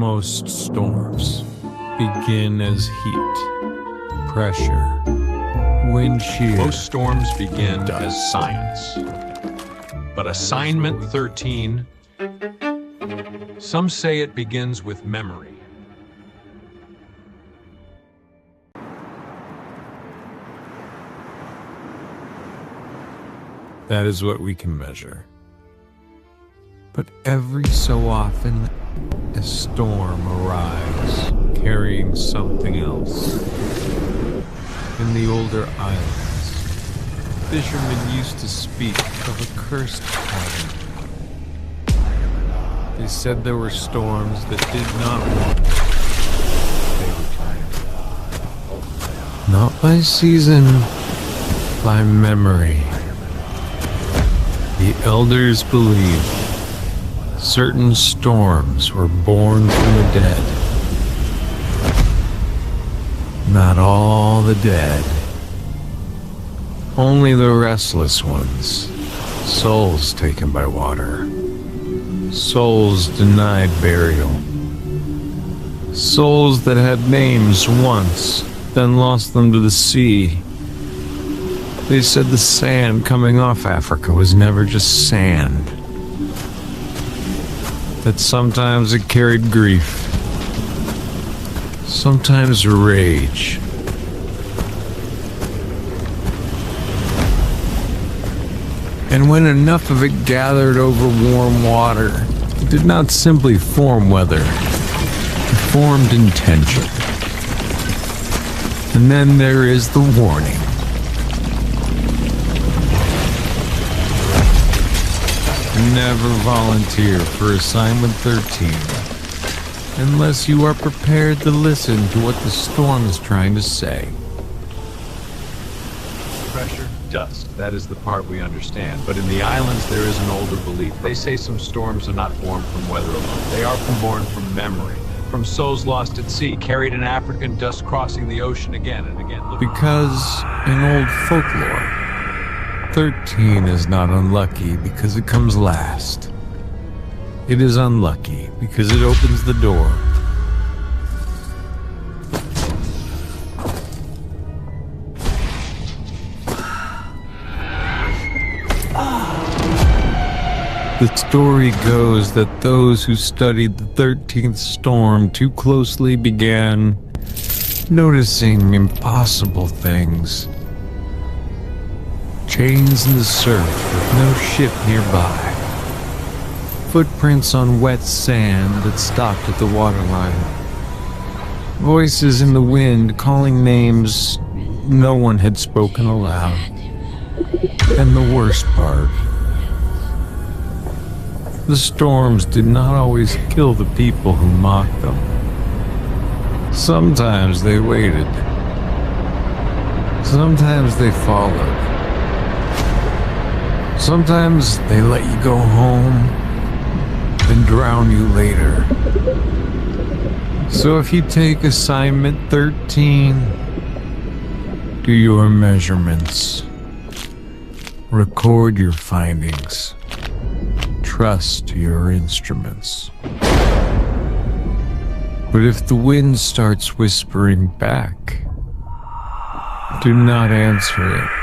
Most storms begin as heat, pressure, wind shear. Most storms begin as science. But assignment 13, some say it begins with memory. That is what we can measure. But every so often, a storm arrives, carrying something else. In the older islands, fishermen used to speak of a cursed time. They said there were storms that did not want they returned. Not by season, by memory. The elders believed certain storms were born from the dead. Not all the dead. Only the restless ones. Souls taken by water. Souls denied burial. Souls that had names once, then lost them to the sea. They said the sand coming off Africa was never just sand. That sometimes it carried grief, sometimes rage. And when enough of it gathered over warm water, it did not simply form weather, it formed intention. And then there is the warning. Never volunteer for assignment 13 unless you are prepared to listen to what the storm is trying to say. Pressure, dust, that is the part we understand. But in the islands, there is an older belief. They say some storms are not born from weather alone. They are born from memory, from souls lost at sea, carried in African dust crossing the ocean again and again. Because in old folklore, 13 is not unlucky because it comes last. It is unlucky because it opens the door. The story goes that those who studied the 13th storm too closely began noticing impossible things. Chains in the surf with no ship nearby. Footprints on wet sand that stopped at the waterline. Voices in the wind calling names no one had spoken aloud. And the worst part, the storms did not always kill the people who mocked them. Sometimes they waited. Sometimes they followed. Sometimes they let you go home, then drown you later. So if you take assignment 13, do your measurements. Record your findings. Trust your instruments. But if the wind starts whispering back, do not answer it.